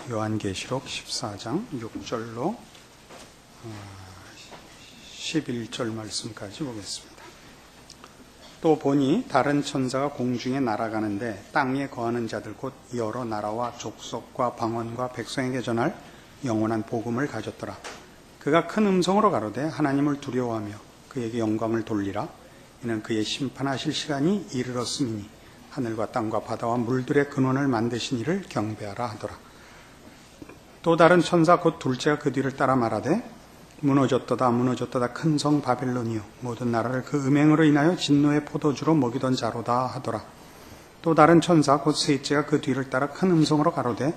요한계시록 14장 6절로 11절 말씀까지 보겠습니다. 또 보니 다른 천사가 공중에 날아가는데 땅에 거하는 자들 곧 여러 나라와 족속과 방언과 백성에게 전할 영원한 복음을 가졌더라. 그가 큰 음성으로 가로되 하나님을 두려워하며 그에게 영광을 돌리라. 이는 그의 심판하실 시간이 이르렀음이니 하늘과 땅과 바다와 물들의 근원을 만드신 이를 경배하라 하더라. 또 다른 천사 곧 둘째가 그 뒤를 따라 말하되 무너졌도다 무너졌도다 큰 성 바벨론이요 모든 나라를 그 음행으로 인하여 진노의 포도주로 먹이던 자로다 하더라. 또 다른 천사 곧 셋째가 그 뒤를 따라 큰 음성으로 가로되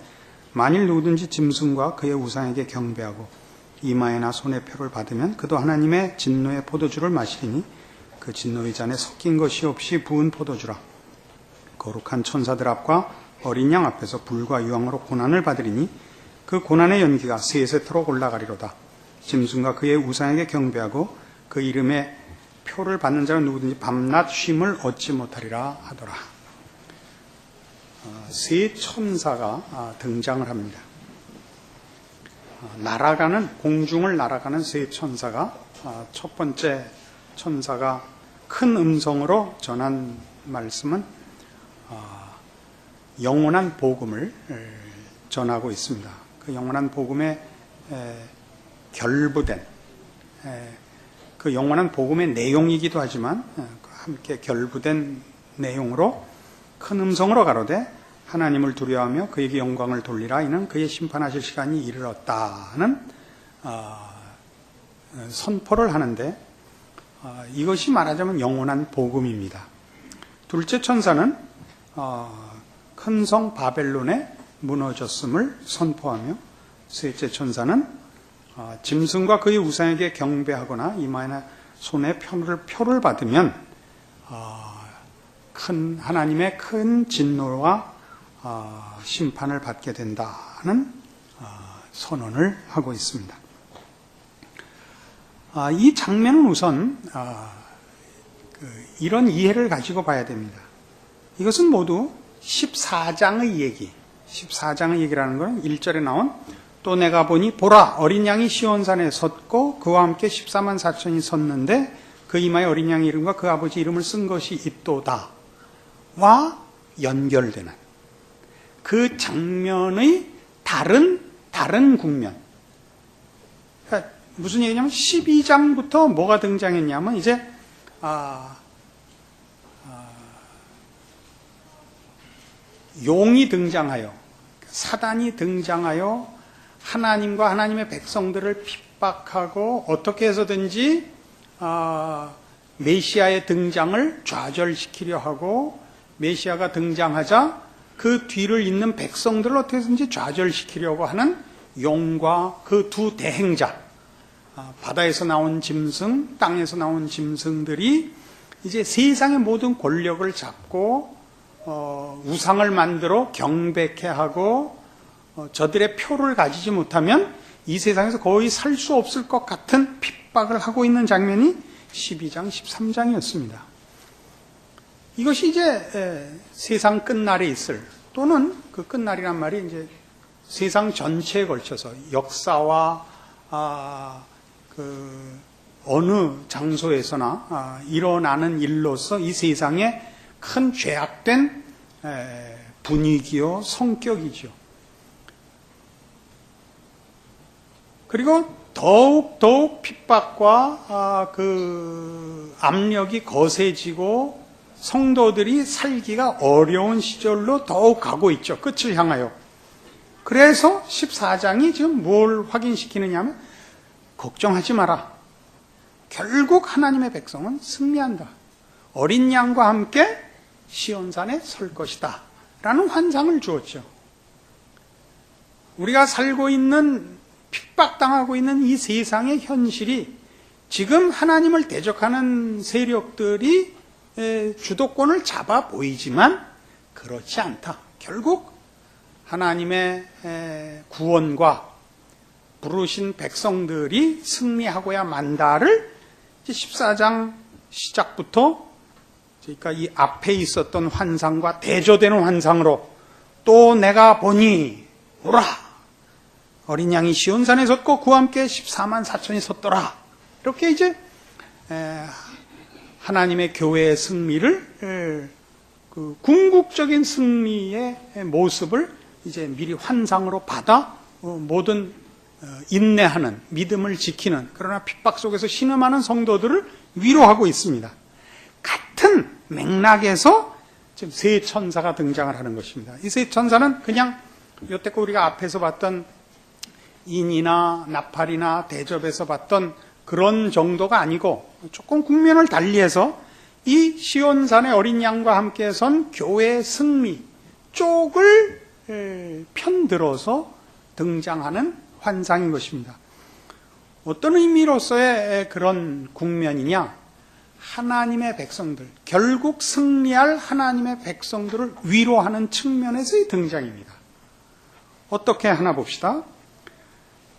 만일 누구든지 짐승과 그의 우상에게 경배하고 이마에나 손에 표를 받으면 그도 하나님의 진노의 포도주를 마시리니 그 진노의 잔에 섞인 것이 없이 부은 포도주라. 거룩한 천사들 앞과 어린 양 앞에서 불과 유황으로 고난을 받으리니 그 고난의 연기가 세세토록 올라가리로다. 짐승과 그의 우상에게 경배하고 그 이름에 표를 받는 자가 누구든지 밤낮 쉼을 얻지 못하리라 하더라. 세 천사가 등장을 합니다. 공중을 날아가는 세 천사가 첫 번째 천사가 큰 음성으로 전한 말씀은 영원한 복음을 전하고 있습니다. 그 영원한 복음에 결부된 그 영원한 복음의 내용이기도 하지만 함께 결부된 내용으로 큰 음성으로 가로되 하나님을 두려워하며 그에게 영광을 돌리라. 이는 그의 심판하실 시간이 이르렀다는 선포를 하는데 이것이 말하자면 영원한 복음입니다. 둘째 천사는 큰 성 바벨론의 무너졌음을 선포하며 셋째 천사는 짐승과 그의 우상에게 경배하거나 이마에나 손에 표를 받으면 큰 하나님의 큰 진노와 심판을 받게 된다는 선언을 하고 있습니다. 이 장면은 우선 이런 이해를 가지고 봐야 됩니다. 이것은 모두 14장의 얘기, 14장의 얘기라는 것은 1절에 나온 또 내가 보니 보라 어린 양이 시온산에 섰고 그와 함께 14만 4천이 섰는데 그 이마에 어린 양의 이름과 그 아버지 이름을 쓴 것이 있도다 와 연결되는 그 장면의 다른 국면. 그러니까 무슨 얘기냐면 12장부터 뭐가 등장했냐면 이제 용이 등장하여 사단이 등장하여 하나님과 하나님의 백성들을 핍박하고 어떻게 해서든지 메시아의 등장을 좌절시키려 하고 메시아가 등장하자 그 뒤를 잇는 백성들을 어떻게 해서든지 좌절시키려고 하는 용과 그 두 대행자, 바다에서 나온 짐승, 땅에서 나온 짐승들이 이제 세상의 모든 권력을 잡고 우상을 만들어 경배케 하고 저들의 표를 가지지 못하면 이 세상에서 거의 살 수 없을 것 같은 핍박을 하고 있는 장면이 12장, 13장이었습니다. 이것이 이제 세상 끝날에 있을 또는 그 끝날이란 말이 이제 세상 전체에 걸쳐서 역사와 어느 장소에서나 일어나는 일로서 이 세상에 큰 죄악된 분위기요 성격이죠. 그리고 더욱 핍박과 그 압력이 거세지고 성도들이 살기가 어려운 시절로 더욱 가고 있죠. 끝을 향하여. 그래서 14장이 지금 뭘 확인시키느냐 하면 걱정하지 마라. 결국 하나님의 백성은 승리한다. 어린 양과 함께 시온산에 설 것이다 라는 환상을 주었죠. 우리가 살고 있는 핍박당하고 있는 이 세상의 현실이 지금 하나님을 대적하는 세력들이 주도권을 잡아 보이지만 그렇지 않다. 결국 하나님의 구원과 부르신 백성들이 승리하고야 만다를 14장 시작부터 그러니까 이 앞에 있었던 환상과 대조되는 환상으로 또 내가 보니 보라 어린 양이 시온산에 섰고 그와 함께 14만 4천이 섰더라. 이렇게 이제 하나님의 교회의 승리를, 그 궁극적인 승리의 모습을 이제 미리 환상으로 받아 모든 인내하는, 믿음을 지키는, 그러나 핍박 속에서 신음하는 성도들을 위로하고 있습니다. 같은 맥락에서 지금 세 천사가 등장을 하는 것입니다. 이 세 천사는 그냥 여태껏 우리가 앞에서 봤던 인이나 나팔이나 대접에서 봤던 그런 정도가 아니고 조금 국면을 달리해서 이 시온산의 어린 양과 함께 선 교회의 승리 쪽을 편들어서 등장하는 환상인 것입니다. 어떤 의미로서의 그런 국면이냐? 하나님의 백성들, 결국 승리할 하나님의 백성들을 위로하는 측면에서의 등장입니다. 어떻게 하나 봅시다.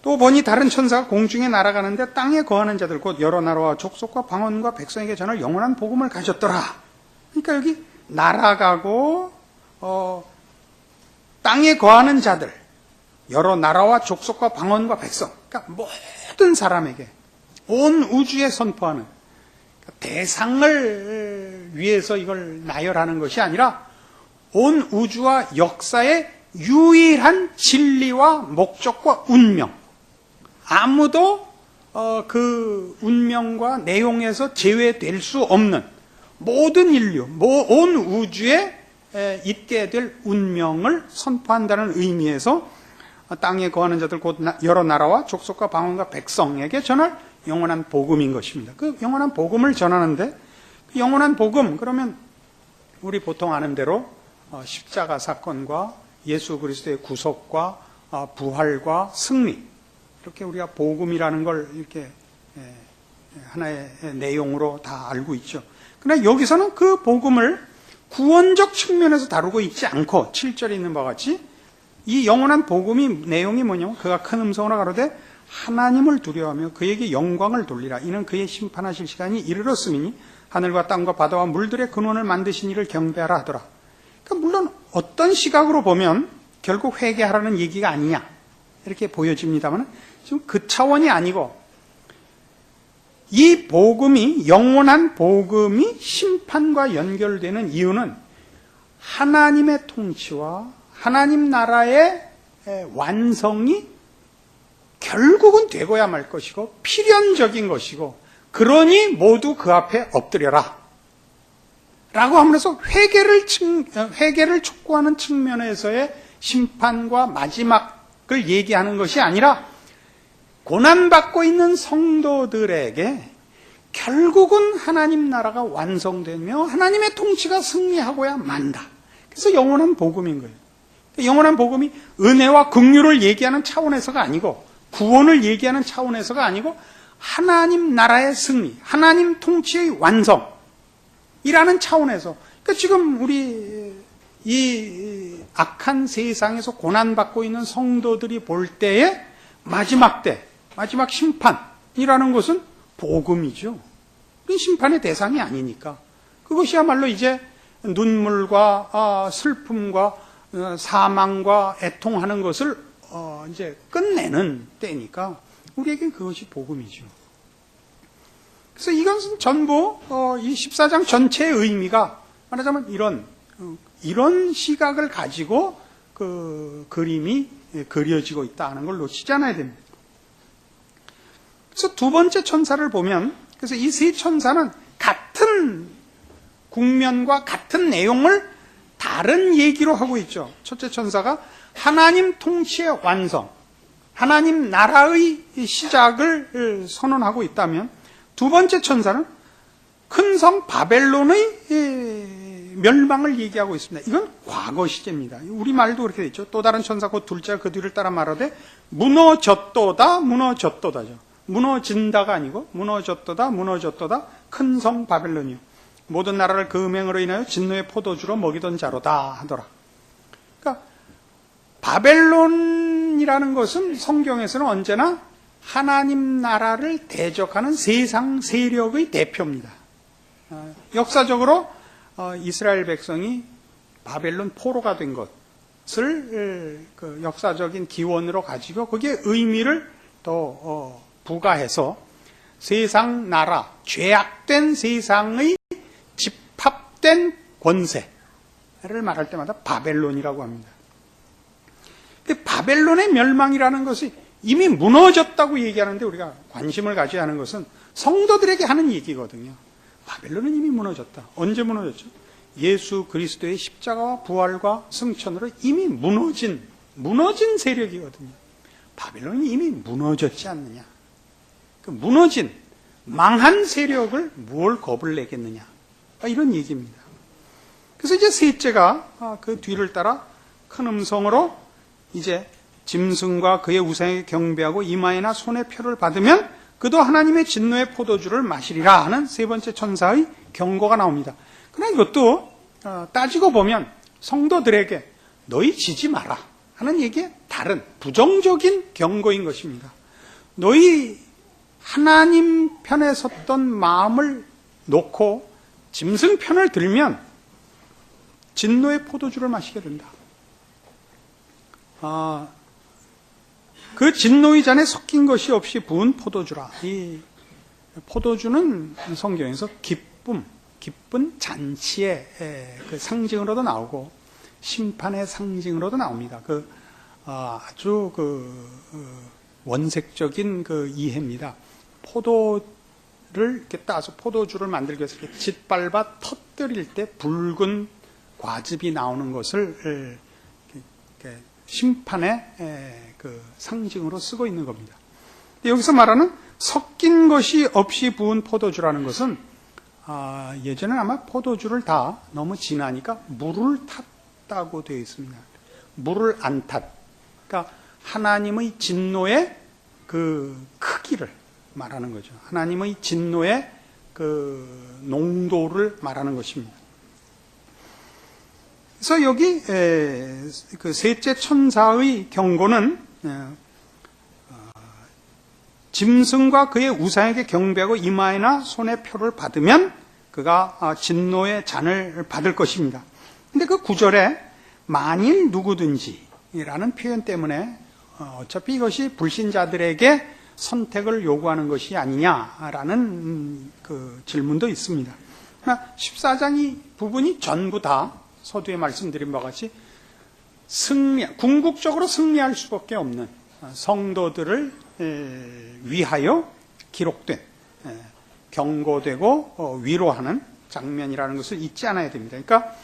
또 보니 다른 천사가 공중에 날아가는데 땅에 거하는 자들 곧 여러 나라와 족속과 방언과 백성에게 전할 영원한 복음을 가졌더라. 그러니까 여기 날아가고 땅에 거하는 자들, 여러 나라와 족속과 방언과 백성, 그러니까 모든 사람에게 온 우주에 선포하는, 대상을 위해서 이걸 나열하는 것이 아니라 온 우주와 역사의 유일한 진리와 목적과 운명, 아무도 그 운명과 내용에서 제외될 수 없는 모든 인류, 온 우주에 있게 될 운명을 선포한다는 의미에서 땅에 거하는 자들 곧 여러 나라와 족속과 방언과 백성에게 전할 영원한 복음인 것입니다. 그 영원한 복음을 전하는데, 그 영원한 복음, 그러면 우리 보통 아는 대로 십자가 사건과 예수 그리스도의 구속과 부활과 승리, 이렇게 우리가 복음이라는 걸 이렇게 하나의 내용으로 다 알고 있죠. 그러나 여기서는 그 복음을 구원적 측면에서 다루고 있지 않고 7절에 있는 바와 같이 이 영원한 복음이 내용이 뭐냐면 그가 큰 음성으로 가로되 하나님을 두려워하며 그에게 영광을 돌리라. 이는 그의 심판하실 시간이 이르렀음이니 하늘과 땅과 바다와 물들의 근원을 만드신 이를 경배하라 하더라. 그러니까 물론 어떤 시각으로 보면 결국 회개하라는 얘기가 아니냐 이렇게 보여집니다만 지금 그 차원이 아니고 이 복음이, 영원한 복음이 심판과 연결되는 이유는 하나님의 통치와 하나님 나라의 완성이 결국은 되고야 말 것이고 필연적인 것이고, 그러니 모두 그 앞에 엎드려라 라고 하면서 회개를 촉구하는 측면에서의 심판과 마지막을 얘기하는 것이 아니라 고난받고 있는 성도들에게 결국은 하나님 나라가 완성되며 하나님의 통치가 승리하고야 만다. 그래서 영원한 복음인 거예요. 영원한 복음이 은혜와 긍휼을 얘기하는 차원에서가 아니고, 구원을 얘기하는 차원에서가 아니고, 하나님 나라의 승리, 하나님 통치의 완성이라는 차원에서. 그러니까 지금 우리 이 악한 세상에서 고난받고 있는 성도들이 볼 때의 마지막 때, 마지막 심판이라는 것은 복음이죠. 그 심판의 대상이 아니니까. 그것이야말로 이제 눈물과 슬픔과 사망과 애통하는 것을 이제 끝내는 때니까 우리에겐 그것이 복음이죠. 그래서 이것은 전부 이 14장 전체의 의미가 말하자면 이런 시각을 가지고 그 그림이 그려지고 있다는 걸 놓치지 않아야 됩니다. 그래서 두 번째 천사를 보면, 그래서 이 세 천사는 같은 국면과 같은 내용을 다른 얘기로 하고 있죠. 첫째 천사가 하나님 통치의 완성, 하나님 나라의 시작을 선언하고 있다면, 두 번째 천사는 큰 성 바벨론의 멸망을 얘기하고 있습니다. 이건 과거 시제입니다. 우리말도 그렇게 돼 있죠. 또 다른 천사 곧 둘째가 그 뒤를 따라 말하되 무너졌도다, 무너졌도다죠. 무너진다가 아니고 무너졌도다, 무너졌도다, 큰 성 바벨론이요. 모든 나라를 그 음행으로 인하여 진노의 포도주로 먹이던 자로다 하더라. 그러니까 바벨론이라는 것은 성경에서는 언제나 하나님 나라를 대적하는 세상 세력의 대표입니다. 역사적으로 이스라엘 백성이 바벨론 포로가 된 것, 그 역사적인 기원으로 가지고 거기에 의미를 또 부과해서 세상 나라, 죄악된 세상의 집합된 권세를 말할 때마다 바벨론이라고 합니다. 근데 바벨론의 멸망이라는 것이 이미 무너졌다고 얘기하는데 우리가 관심을 가져야 하는 것은 성도들에게 하는 얘기거든요. 바벨론은 이미 무너졌다. 언제 무너졌죠? 예수 그리스도의 십자가와 부활과 승천으로 이미 무너진 세력이거든요. 바벨론이 이미 무너졌지 않느냐. 그 무너진 망한 세력을 뭘 겁을 내겠느냐. 이런 얘기입니다. 그래서 이제 셋째가 그 뒤를 따라 큰 음성으로 이제 짐승과 그의 우상에게 경배하고 이마에나 손에 표를 받으면 그도 하나님의 진노의 포도주를 마시리라 하는 세 번째 천사의 경고가 나옵니다. 그러나 이것도 따지고 보면 성도들에게 너희 지지 마라 하는 얘기에 다른 부정적인 경고인 것입니다. 너희 하나님 편에 섰던 마음을 놓고 짐승 편을 들면 진노의 포도주를 마시게 된다. 그 진노의 잔에 섞인 것이 없이 부은 포도주라. 이 포도주는 성경에서 기쁜 잔치의 그 상징으로도 나오고 심판의 상징으로도 나옵니다. 아주 원색적인 그 이해입니다. 포도를 이렇게 따서 포도주를 만들기 위해서 이렇게 짓밟아 터뜨릴 때 붉은 과즙이 나오는 것을 이렇게 심판의 그 상징으로 쓰고 있는 겁니다. 여기서 말하는 섞인 것이 없이 부은 포도주라는 것은 예전에 아마 포도주를 다 너무 진하니까 물을 탔다고 되어 있습니다. 물을 안 탔. 그러니까 하나님의 진노의 그 크기를 말하는 거죠. 하나님의 진노의 그 농도를 말하는 것입니다. 그래서 여기 그 셋째 천사의 경고는 짐승과 그의 우상에게 경배하고 이마에나 손에 표를 받으면 그가 진노의 잔을 받을 것입니다. 근데 그 구절에 만일 누구든지라는 표현 때문에 어차피 이것이 불신자들에게 선택을 요구하는 것이 아니냐라는 그 질문도 있습니다. 14장 이 부분이 전부 다 서두에 말씀드린 바와 같이 궁극적으로 승리할 수밖에 없는 성도들을 위하여 기록된 경고되고 위로하는 장면이라는 것을 잊지 않아야 됩니다. 그러니까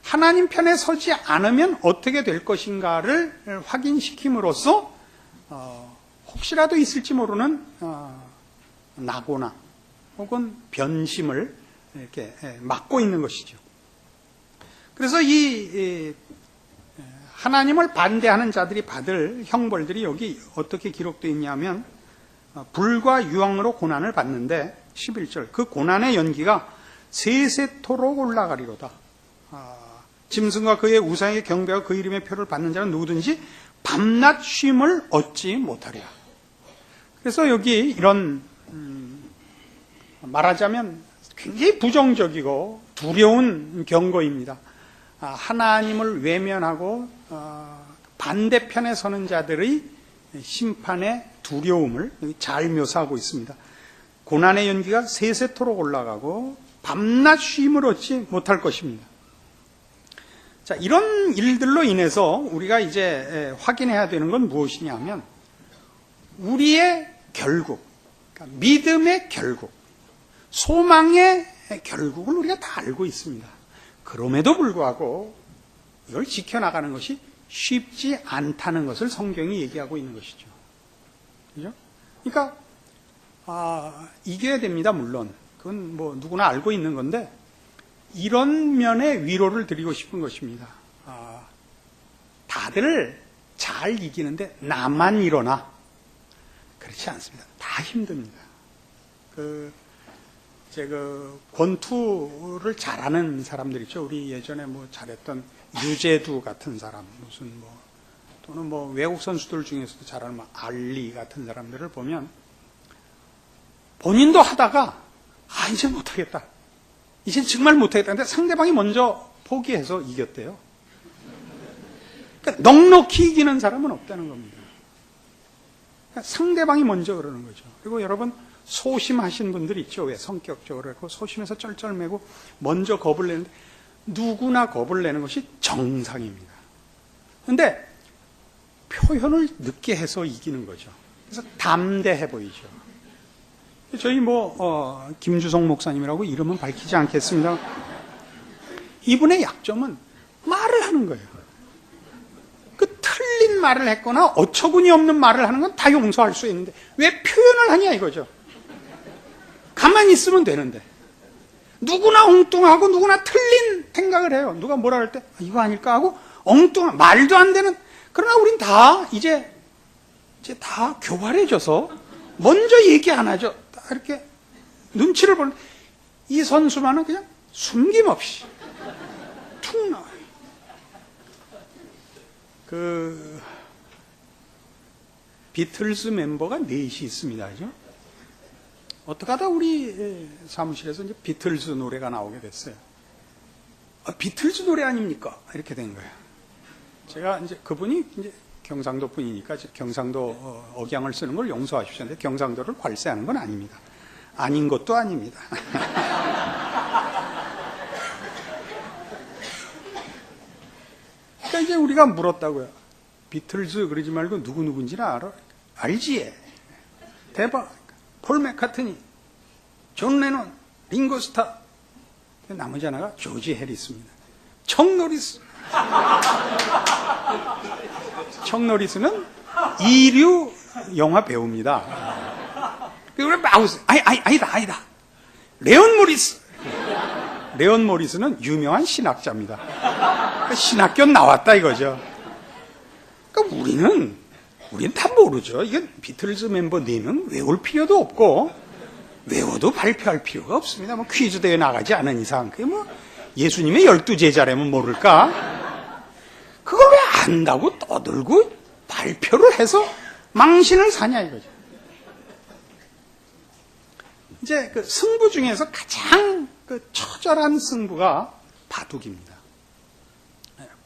하나님 편에 서지 않으면 어떻게 될 것인가를 확인시킴으로써 혹시라도 있을지 모르는 낙오나 혹은 변심을 이렇게 막고 있는 것이죠. 그래서 이 하나님을 반대하는 자들이 받을 형벌들이 여기 어떻게 기록되어 있냐면 불과 유황으로 고난을 받는데 11절 그 고난의 연기가 세세토록 올라가리로다. 짐승과 그의 우상의 경배와 그 이름의 표를 받는 자는 누구든지 밤낮 쉼을 얻지 못하리라. 그래서 여기 이런 말하자면 굉장히 부정적이고 두려운 경고입니다. 하나님을 외면하고 반대편에 서는 자들의 심판의 두려움을 여기 잘 묘사하고 있습니다. 고난의 연기가 세세토록 올라가고 밤낮 쉼을 얻지 못할 것입니다. 자, 이런 일들로 인해서 우리가 이제 확인해야 되는 건 무엇이냐면 우리의 결국, 그러니까 믿음의 결국, 소망의 결국을 우리가 다 알고 있습니다. 그럼에도 불구하고 이걸 지켜나가는 것이 쉽지 않다는 것을 성경이 얘기하고 있는 것이죠. 그죠? 그러니까 이겨야 됩니다. 물론 그건 뭐 누구나 알고 있는 건데 이런 면의 위로를 드리고 싶은 것입니다. 다들 잘 이기는데 나만 일어나 그렇지 않습니다. 다 힘듭니다. 제가 권투를 잘하는 사람들 있죠. 우리 예전에 뭐 잘했던 유재두 같은 사람, 또는 외국 선수들 중에서도 잘하는 알리 같은 사람들을 보면 본인도 하다가 이제 못하겠다. 이제 정말 못하겠다. 근데 상대방이 먼저 포기해서 이겼대요. 그러니까 넉넉히 이기는 사람은 없다는 겁니다. 그러니까 상대방이 먼저 그러는 거죠. 그리고 여러분 소심하신 분들 있죠. 왜 성격적으로 그렇고 소심해서 쩔쩔매고 먼저 겁을 내는데 누구나 겁을 내는 것이 정상입니다. 그런데 표현을 늦게 해서 이기는 거죠. 그래서 담대해 보이죠. 저희 김주성 목사님이라고 이름은 밝히지 않겠습니다. 이분의 약점은 말을 하는 거예요. 그 틀린 말을 했거나 어처구니 없는 말을 하는 건 다 용서할 수 있는데 왜 표현을 하냐 이거죠. 가만히 있으면 되는데 누구나 엉뚱하고 누구나 틀린 생각을 해요. 누가 뭐라 할 때 이거 아닐까 하고 엉뚱한 말도 안 되는. 그러나 우린 다 이제 다 교활해져서 먼저 얘기 안 하죠. 다 이렇게 눈치를 보는. 이 선수만은 그냥 숨김없이 툭 나와요. 비틀즈 멤버가 넷이 있습니다. 그죠? 어떻게 하다 우리 사무실에서 이제 비틀즈 노래가 나오게 됐어요. 비틀즈 노래 아닙니까? 이렇게 된 거예요. 제가 이제 그분이 이제 경상도 분이니까 경상도 억양을 쓰는 걸 용서하셨는데 경상도를 괄세하는 건 아닙니다. 아닌 것도 아닙니다. 그러니까 이제 우리가 물었다고요. 비틀즈 그러지 말고 누구인지는 알아? 알지? 대박. 폴 맥카트니, 존 레논, 링고 스타. 나머지 하나가 조지 해리스입니다. 척 노리스. 척 노리스는 이류 영화 배우입니다. 그리고 마우스. 아니다. 레온 모리스. 레온 모리스는 유명한 신학자입니다. 신학교 나왔다 이거죠. 그러니까 우리는 다 모르죠. 이건 비틀즈 멤버 4명 외울 필요도 없고 외워도 발표할 필요가 없습니다. 퀴즈 대회 나가지 않은 이상 그게 예수님의 12제자라면 모를까? 그걸 왜 안다고 떠들고 발표를 해서 망신을 사냐 이거죠. 이제 승부 중에서 가장 처절한 승부가 바둑입니다.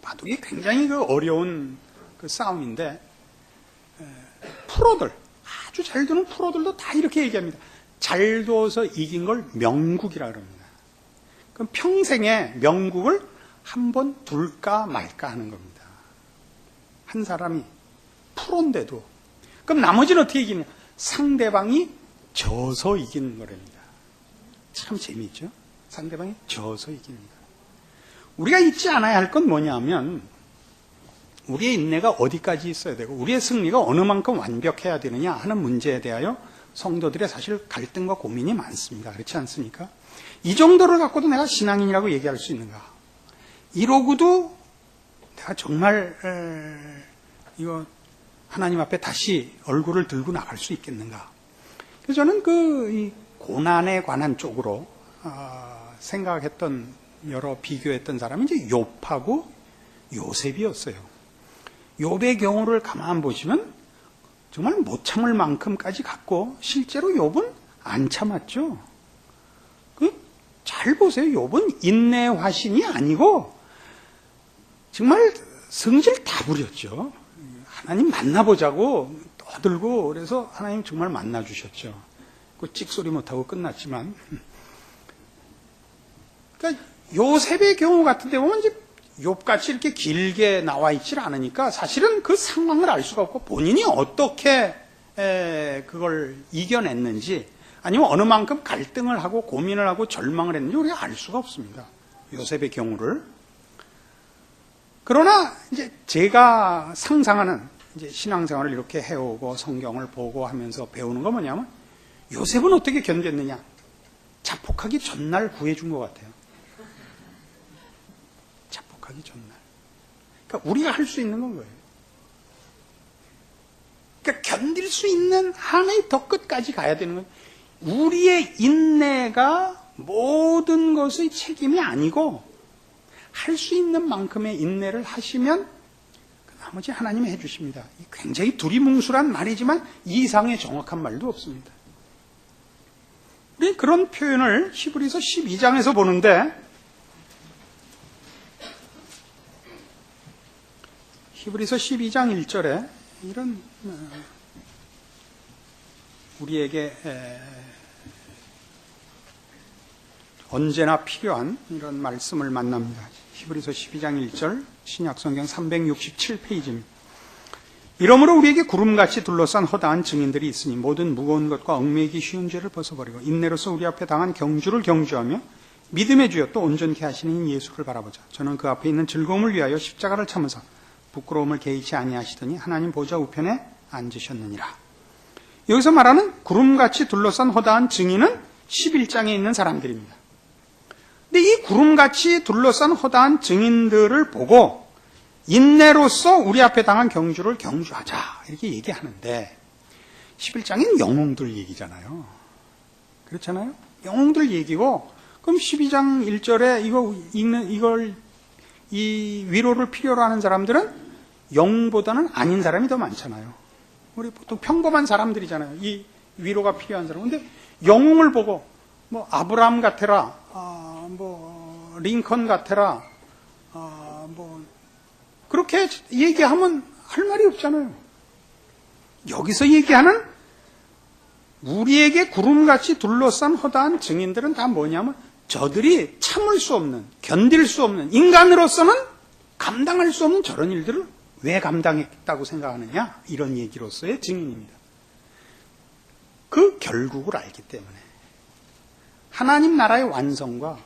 바둑이 굉장히 어려운 싸움인데 프로들, 아주 잘 두는 프로들도 다 이렇게 얘기합니다. 잘 두어서 이긴 걸 명국이라 그럽니다. 그럼 평생에 명국을 한 번 둘까 말까 하는 겁니다. 한 사람이 프로인데도. 그럼 나머지는 어떻게 이기냐? 상대방이 져서 이기는 거랍니다. 참 재미있죠? 상대방이 져서 이깁니다. 우리가 잊지 않아야 할 건 뭐냐면 우리의 인내가 어디까지 있어야 되고 우리의 승리가 어느 만큼 완벽해야 되느냐 하는 문제에 대하여 성도들의 사실 갈등과 고민이 많습니다. 그렇지 않습니까? 이 정도를 갖고도 내가 신앙인이라고 얘기할 수 있는가? 이러고도 내가 정말 이거 하나님 앞에 다시 얼굴을 들고 나갈 수 있겠는가? 그래서 저는 이 고난에 관한 쪽으로 생각했던 여러 비교했던 사람이 이제 욥하고 요셉이었어요. 욥의 경우를 가만 보시면 정말 못 참을 만큼까지 갔고 실제로 욥은 안 참았죠. 잘 보세요. 욥은 인내의 화신이 아니고 정말 성질 다 부렸죠. 하나님 만나보자고 떠들고 그래서 하나님 정말 만나주셨죠. 그 찍소리 못하고 끝났지만 그러니까 요셉의 경우 같은 데 보면 이제 욥같이 이렇게 길게 나와 있질 않으니까 사실은 그 상황을 알 수가 없고 본인이 어떻게 그걸 이겨냈는지 아니면 어느 만큼 갈등을 하고 고민을 하고 절망을 했는지 우리가 알 수가 없습니다. 요셉의 경우를. 그러나 이제 제가 상상하는 이제 신앙생활을 이렇게 해오고 성경을 보고 하면서 배우는 건 뭐냐면 요셉은 어떻게 견뎠느냐? 자폭하기 전날 구해준 것 같아요. 자폭하기 전날. 그러니까 우리가 할 수 있는 건 거예요. 그러니까 견딜 수 있는 한의 더 끝까지 가야 되는 거예요. 우리의 인내가 모든 것의 책임이 아니고 할 수 있는 만큼의 인내를 하시면 나머지 하나님이 해주십니다. 굉장히 두리뭉술한 말이지만 이 이상의 정확한 말도 없습니다. 우리 그런 표현을 히브리서 12장에서 보는데 히브리서 12장 1절에 이런 우리에게 언제나 필요한 이런 말씀을 만납니다. 히브리서 12장 1절 신약성경 367페이지입니다. 이러므로 우리에게 구름같이 둘러싼 허다한 증인들이 있으니 모든 무거운 것과 얽매이기 쉬운 죄를 벗어버리고 인내로서 우리 앞에 당한 경주를 경주하며 믿음의 주여 또 온전케 하시는 예수를 바라보자. 저는 그 앞에 있는 즐거움을 위하여 십자가를 참으사 부끄러움을 개의치 아니하시더니 하나님 보좌 우편에 앉으셨느니라. 여기서 말하는 구름같이 둘러싼 허다한 증인은 11장에 있는 사람들입니다. 근데 이 구름같이 둘러싼 허다한 증인들을 보고 인내로서 우리 앞에 당한 경주를 경주하자 이렇게 얘기하는데 11장에는 영웅들 얘기잖아요. 그렇잖아요? 영웅들 얘기고 그럼 12장 1절에 이 위로를 필요로 하는 사람들은 영웅보다는 아닌 사람이 더 많잖아요. 우리 보통 평범한 사람들이잖아요. 이 위로가 필요한 사람. 근데 영웅을 보고 뭐 아브라함 같아라, 뭐 링컨 같아라, 뭐 그렇게 얘기하면 할 말이 없잖아요. 여기서 얘기하는 우리에게 구름같이 둘러싼 허다한 증인들은 다 뭐냐면 저들이 참을 수 없는, 견딜 수 없는, 인간으로서는 감당할 수 없는 저런 일들을 왜 감당했다고 생각하느냐? 이런 얘기로서의 증인입니다. 그 결국을 알기 때문에 하나님 나라의 완성과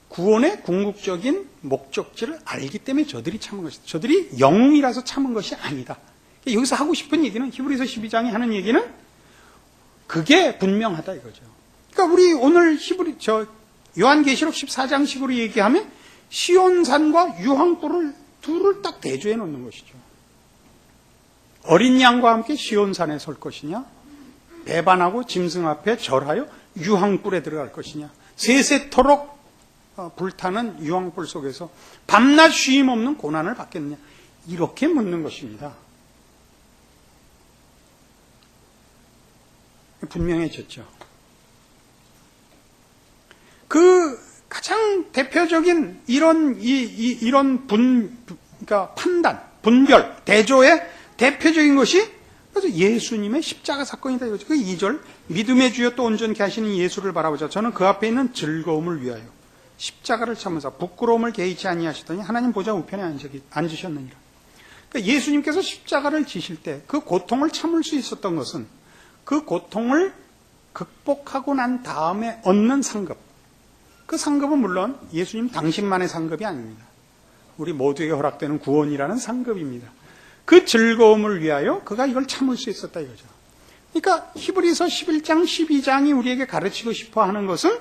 구원의 궁극적인 목적지를 알기 때문에 저들이 참은 것이다. 저들이 영웅이라서 참은 것이 아니다. 여기서 하고 싶은 얘기는 히브리서 12장이 하는 얘기는 그게 분명하다 이거죠. 그러니까 우리 오늘 요한계시록 14장식으로 얘기하면 시온산과 유황불을 둘을 딱 대조해 놓는 것이죠. 어린 양과 함께 시온산에 설 것이냐, 배반하고 짐승 앞에 절하여 유황불에 들어갈 것이냐, 세세토록 불타는 유황불 속에서 밤낮 쉼 없는 고난을 받겠느냐, 이렇게 묻는 것입니다. 분명해졌죠. 그 가장 대표적인 이런 그러니까 판단, 분별, 대조의 대표적인 것이 그래서 예수님의 십자가 사건이다 이거죠. 그 2절 믿음의 주여 또 온전케 하시는 예수를 바라보자. 저는 그 앞에 있는 즐거움을 위하여 십자가를 참으사 부끄러움을 개의치 아니하시더니 하나님 보좌 우편에 앉으셨느니라. 그러니까 예수님께서 십자가를 지실 때 그 고통을 참을 수 있었던 것은 그 고통을 극복하고 난 다음에 얻는 상급. 그 상급은 물론 예수님 당신만의 상급이 아닙니다. 우리 모두에게 허락되는 구원이라는 상급입니다. 그 즐거움을 위하여 그가 이걸 참을 수 있었다 이거죠. 그러니까 히브리서 11장, 12장이 우리에게 가르치고 싶어 하는 것은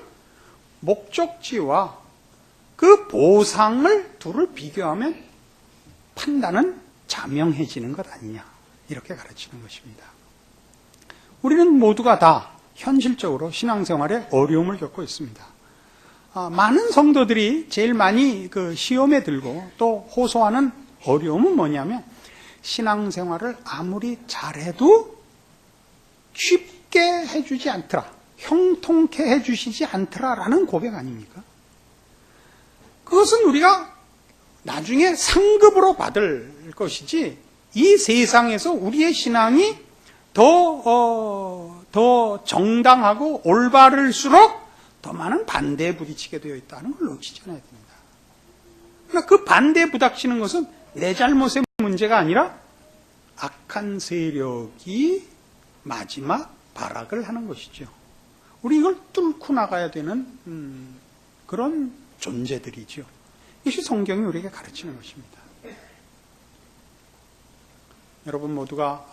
목적지와 그 보상을 둘을 비교하면 판단은 자명해지는 것 아니냐 이렇게 가르치는 것입니다. 우리는 모두가 다 현실적으로 신앙생활에 어려움을 겪고 있습니다. 많은 성도들이 제일 많이 그 시험에 들고 또 호소하는 어려움은 뭐냐면 신앙생활을 아무리 잘해도 쉽게 해주지 않더라, 형통케 해주시지 않더라라는 고백 아닙니까? 그것은 우리가 나중에 상급으로 받을 것이지 이 세상에서 우리의 신앙이 더 정당하고 올바를수록 더 많은 반대에 부딪히게 되어 있다는 걸 놓치지 않아야 됩니다. 그러니까 그 반대에 부닥치는 것은 내 잘못의 문제가 아니라 악한 세력이 마지막 발악을 하는 것이죠. 우리 이걸 뚫고 나가야 되는 그런 존재들이죠. 이것이 성경이 우리에게 가르치는 것입니다. 여러분 모두가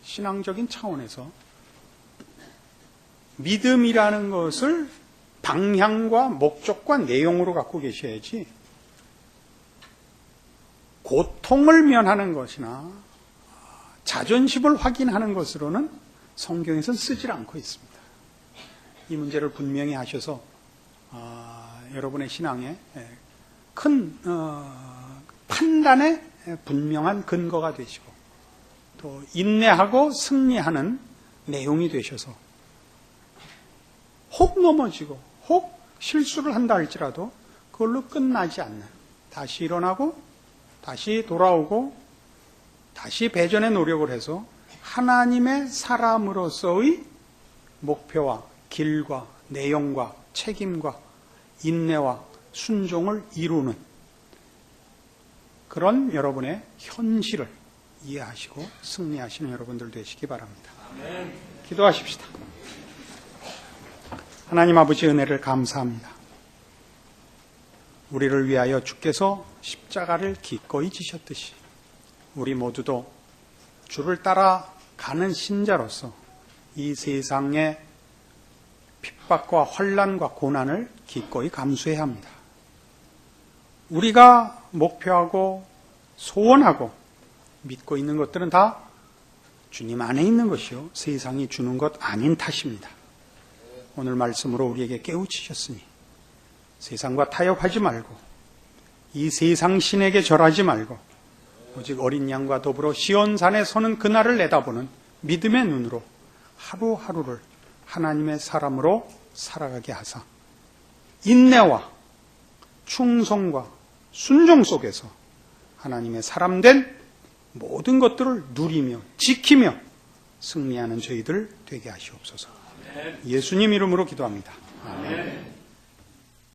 신앙적인 차원에서 믿음이라는 것을 방향과 목적과 내용으로 갖고 계셔야지 고통을 면하는 것이나 자존심을 확인하는 것으로는 성경에서는 쓰질 않고 있습니다. 이 문제를 분명히 하셔서 여러분의 신앙에 큰 판단의 분명한 근거가 되시고 또 인내하고 승리하는 내용이 되셔서 혹 넘어지고 혹 실수를 한다 할지라도 그걸로 끝나지 않는, 다시 일어나고 다시 돌아오고 다시 배전의 노력을 해서 하나님의 사람으로서의 목표와 길과 내용과 책임과 인내와 순종을 이루는 그런 여러분의 현실을 이해하시고 승리하시는 여러분들 되시기 바랍니다. 기도하십시다. 하나님 아버지 은혜를 감사합니다. 우리를 위하여 주께서 십자가를 기꺼이 지셨듯이 우리 모두도 주를 따라 가는 신자로서 이 세상의 핍박과 환난과 고난을 기꺼이 감수해야 합니다. 우리가 목표하고 소원하고 믿고 있는 것들은 다 주님 안에 있는 것이요 세상이 주는 것 아닌 탓입니다. 오늘 말씀으로 우리에게 깨우치셨으니 세상과 타협하지 말고 이 세상 신에게 절하지 말고 오직 어린 양과 더불어 시온산에 서는 그날을 내다보는 믿음의 눈으로 하루하루를 하나님의 사람으로 살아가게 하사 인내와 충성과 순종 속에서 하나님의 사람된 모든 것들을 누리며 지키며 승리하는 저희들 되게 하시옵소서. 예수님 이름으로 기도합니다. 아멘.